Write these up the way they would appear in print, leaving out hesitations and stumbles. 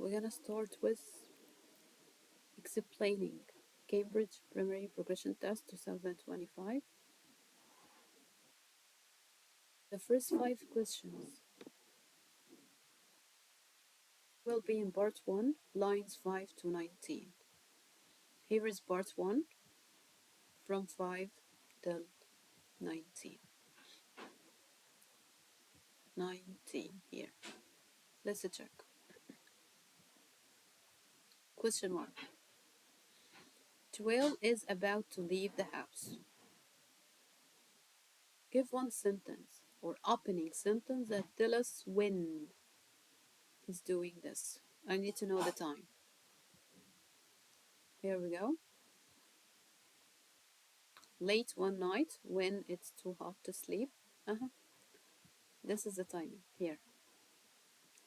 we're gonna start with explaining Cambridge Primary Progression Test 2025. The first 5 questions will be in part 1, lines 5 to 19. Here is part 1 from 5 till 19. 19 here. Let's check. Question 1. Joel is about to leave the house. Give one sentence or opening sentence that tell us when he's doing this. I need to know the time. Here we go. Late one night when it's too hot to sleep. This is the timing here.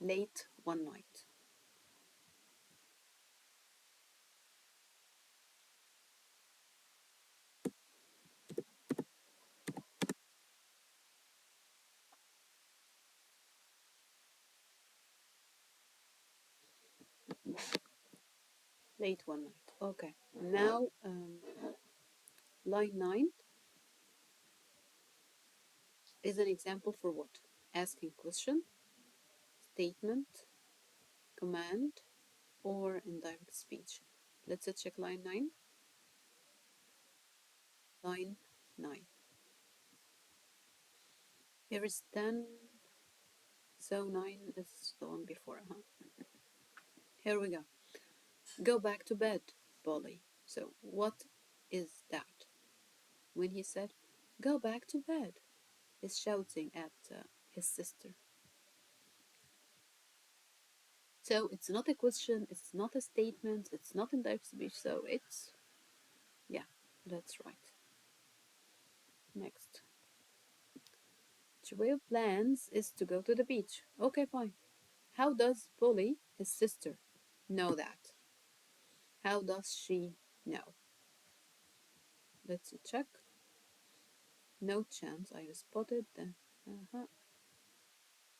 Late one night. Late one night. Okay. Now, line 9 is an example for what? Asking question, statement, command, or indirect speech. Let's check line 9. Line 9. Here is 10. So 9 is the one before. Here we go. Go back to bed, Polly. So what is that? When he said, go back to bed, he's shouting at his sister. So it's not a question, it's not a statement, it's not indirect speech, so it's, yeah, that's right. Next. Joel plans is to go to the beach. Okay, fine. How does Polly, his sister, know that? How does she know? Let's check. No chance, I spotted the,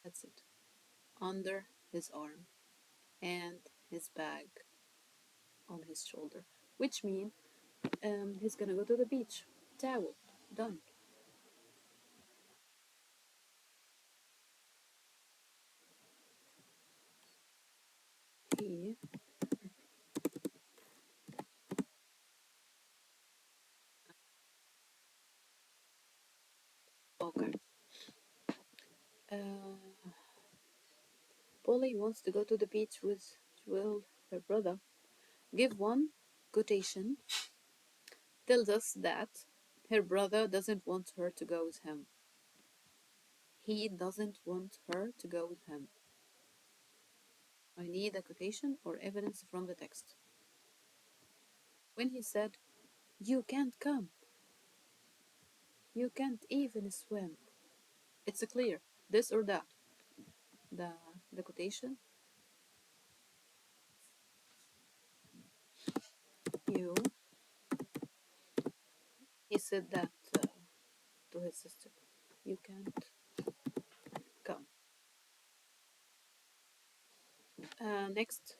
that's it. Under his arm and his bag on his shoulder, which means he's gonna go to the beach. Towel, done. He okay. Polly wants to go to the beach with Will, her brother. Give one quotation tells us that her brother doesn't want her to go with him. He doesn't want her to go with him. I need a quotation or evidence from the text. When he said, you can't come, you can't even swim. It's clear, this or that. The quotation. You. He said that to his sister. You can't come. Next.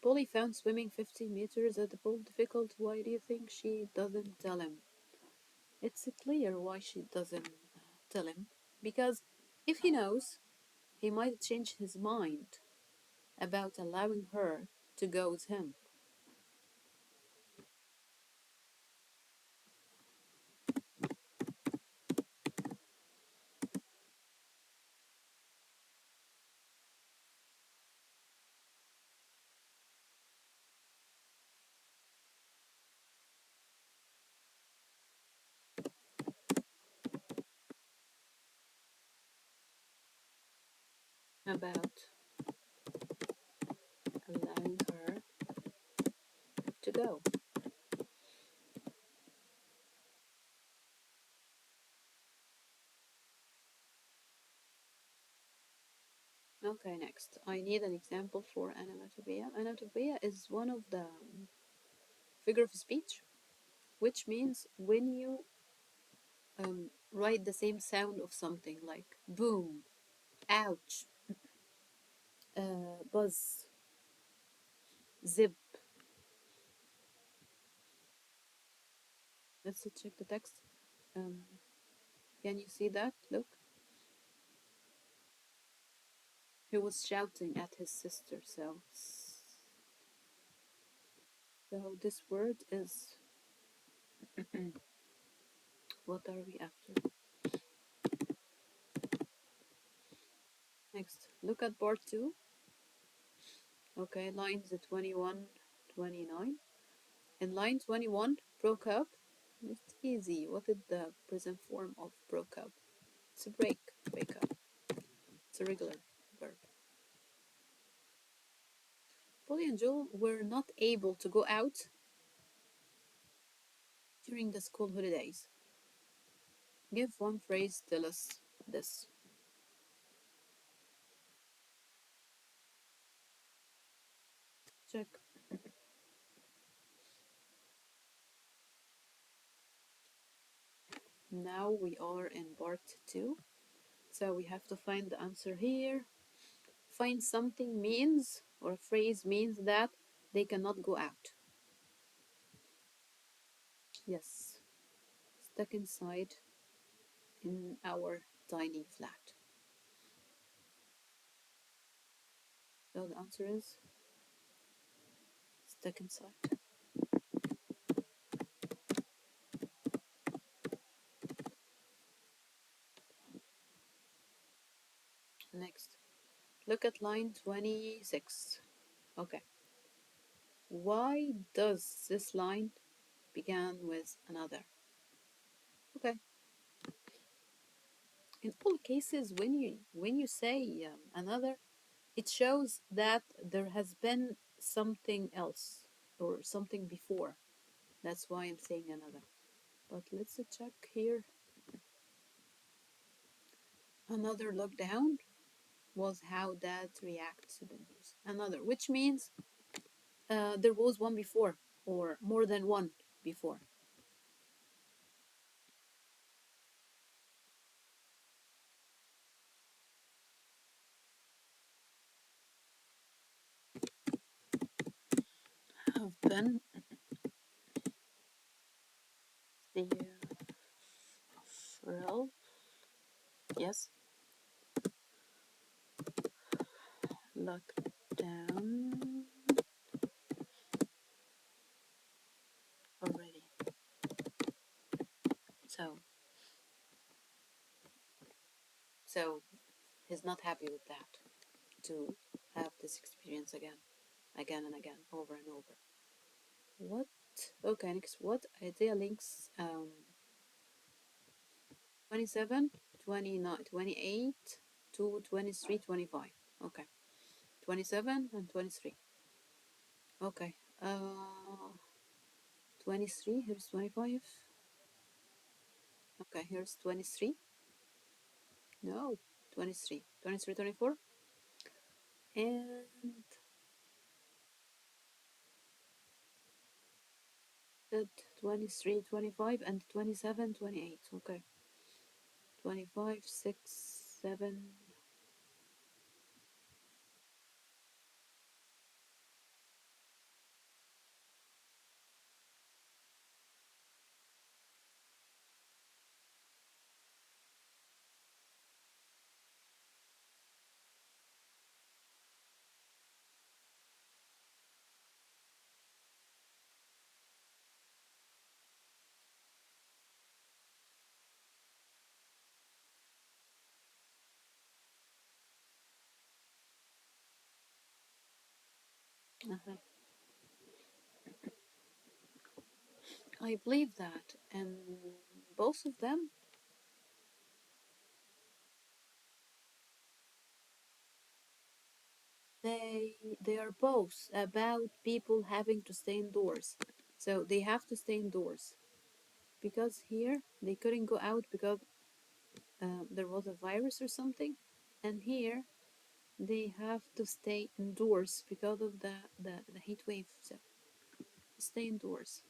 Polly found swimming 50 meters at the pool difficult. Why do you think she doesn't tell him? It's clear why she doesn't tell him. Because if he knows, he might change his mind about allowing her to go with him. About allowing her to go. Okay, next. I need an example for onomatopoeia. Onomatopoeia is one of the figure of speech, which means when you write the same sound of something like boom, ouch, buzz, Zip. Let's check the text. Um, can you see that? Look. He was shouting at his sister, so this word is what are we after? Next, look at part 2. Okay, lines 21, 29. In line 21, broke up. It's easy. What is the present form of broke up? It's a break up. It's a regular verb. Polly and Joel were not able to go out during the school holidays. Give one phrase, tell us this. Check. Now we are in part 2. So we have to find the answer here. Find something means, or a phrase means that they cannot go out. Yes, stuck inside in our tiny flat. So the answer is stuck inside. Next, look at line 26. Okay. Why does this line begin with another? Okay. In all cases, when you say another, it shows that there has been something else or something before. That's why I'm saying another. But let's check here. Another lockdown was how Dad reacts to the news. Another, which means there was one before or more than one before. Have been several, yes, lockdown already. So, so he's not happy with that to have this experience again and again, over and over. What? Okay, next. What idea links 27, 29, 28 to 23, 25? Okay, 27 and 23. Okay, 23, here's 25. Okay, here's 23. No, 23, 23, 24. And that 23, 25, and 27, 28. Okay, 25, 6, 7. Uh-huh. I believe that, and both of them, they are both about people having to stay indoors. So they have to stay indoors because here they couldn't go out because there was a virus or something, and here they have to stay indoors because of the heat wave. So stay indoors.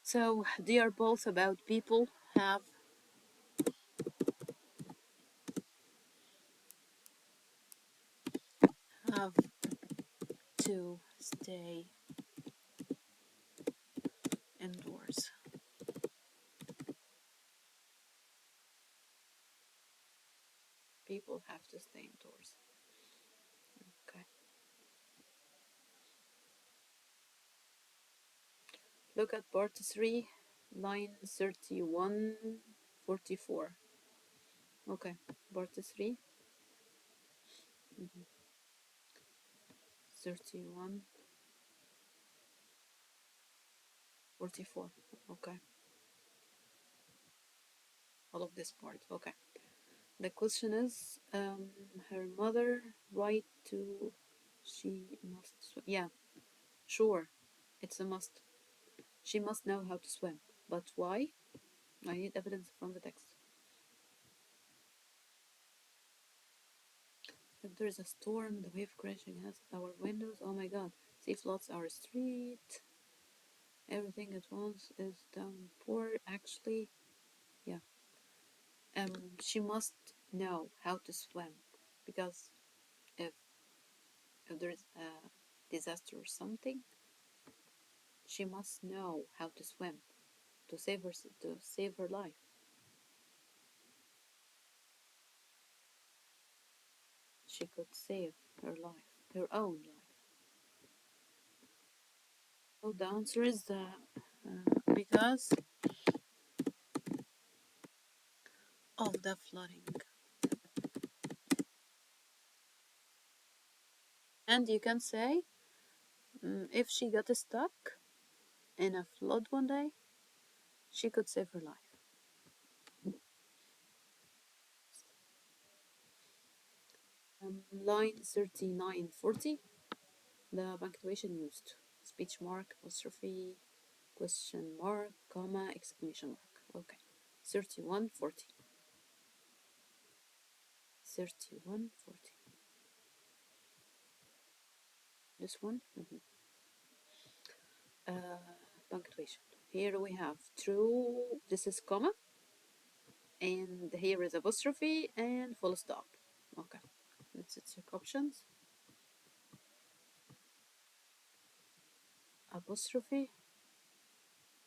So they are both about people have have to stay indoors. People have to stay indoors. Okay. Look at part 3, line 3144. Okay, part 3. 3144. Okay, all of this part. Okay. The question is, her mother right to she must yeah, sure, it's a must. She must know how to swim. But why? I need evidence from the text. If there's a storm, the wave crashing has our windows. Oh my god. Sea floods our street. Everything at once is downpour. Actually, yeah. She must know how to swim because if if there's a disaster or something, she must know how to swim to save her life. She could save her life, her own life. So the answer is because of the flooding. And you can say, if she got stuck in a flood one day, she could save her life. Line 3940, the punctuation used. Speech mark, apostrophe, question mark, comma, exclamation mark. Okay. 3140. 3140. This one. Punctuation. Here we have true, this is comma, and here is apostrophe and full stop. Okay, let's check options. Apostrophe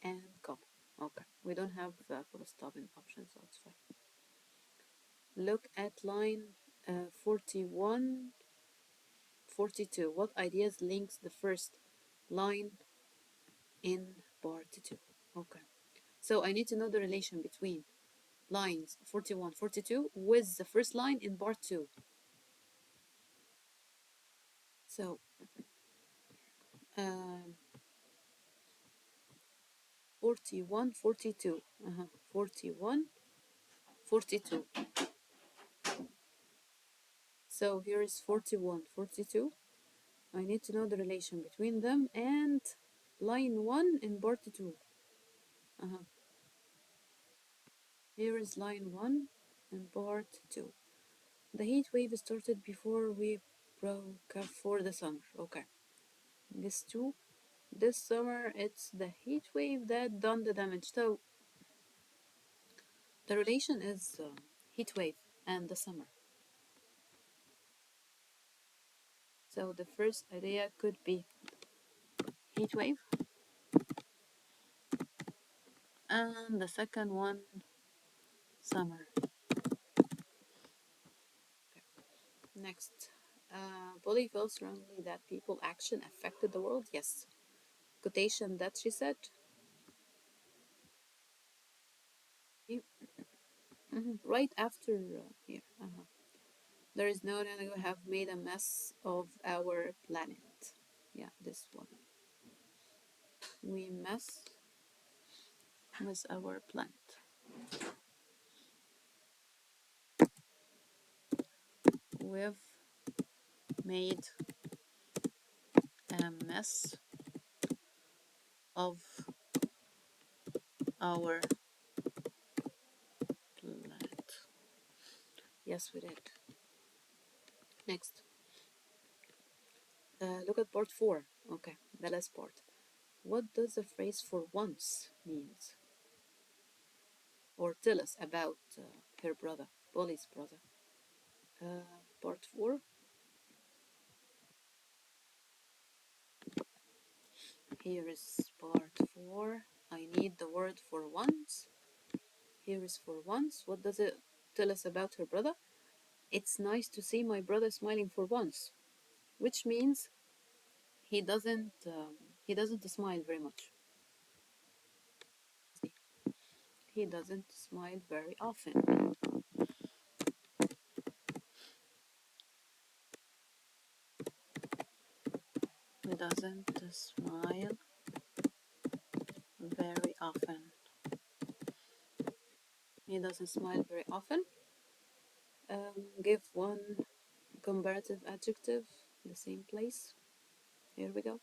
and comma. Okay, we don't have full stop in options, so it's fine. Look at line 41, 42. What ideas links the first line in part 2? Okay, so I need to know the relation between lines 41, 42 with the first line in part 2. So, 41, 42. 41, 42. So here is 41, 42. I need to know the relation between them and line 1 in part 2. Here is line 1 in part 2. The heat wave started before we broke up for the summer. Okay. This 2. This summer, it's the heat wave that done the damage. So the relation is heat wave and the summer. So the first idea could be heat wave, and the second one, summer. Okay. Next, Polly feels strongly that people action affected the world. Yes. Quotation that she said. Right after here. There is no doubt we have made a mess of our planet. Yeah, this one. We mess with our planet. We've made a mess of our planet. Yes, we did. Next. Look at part 4. Okay, the last part. What does the phrase for once means? Or tell us about her brother, Polly's brother. Part 4. Here is part 4. I need the word for once. Here is for once. What does it tell us about her brother? It's nice to see my brother smiling for once, which means he doesn't um, he doesn't smile very much. He doesn't smile very often. He doesn't smile very often. He doesn't smile very often. Give one comparative adjective, the same place. Here we go.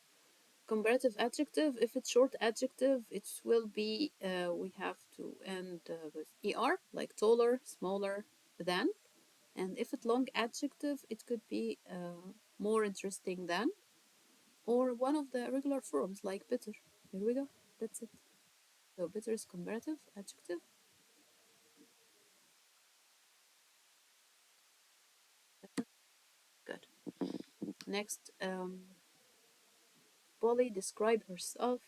Comparative adjective, if it's short adjective, it will be, we have to end with er, like taller, smaller, than. And if it's long adjective, it could be more interesting than, or one of the regular forms, like better. Here we go. That's it. So better is comparative adjective. Good. Next, Polly described herself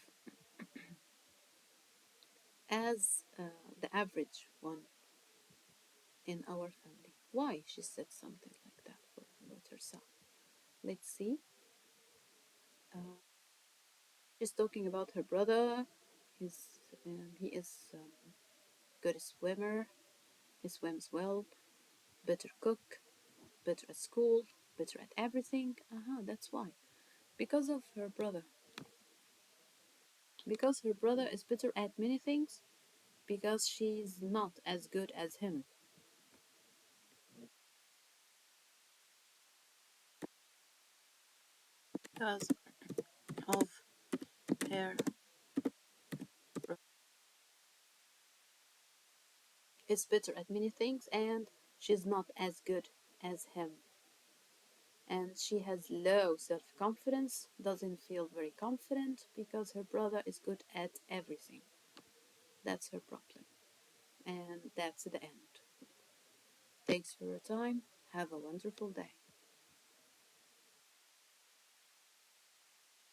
as the average one in our family. Why she said something like that about herself? Let's see. Uh, she's talking about her brother. He is good swimmer. He swims well. Better cook. Better at school. Better at everything. That's why. Because of her brother. Because her brother is better at many things. Because she's not as good as him. Because of her brother is better at many things and she's not as good as him. And she has low self confidence, doesn't feel very confident because her brother is good at everything. That's her problem. And that's the end. Thanks for your time. Have a wonderful day.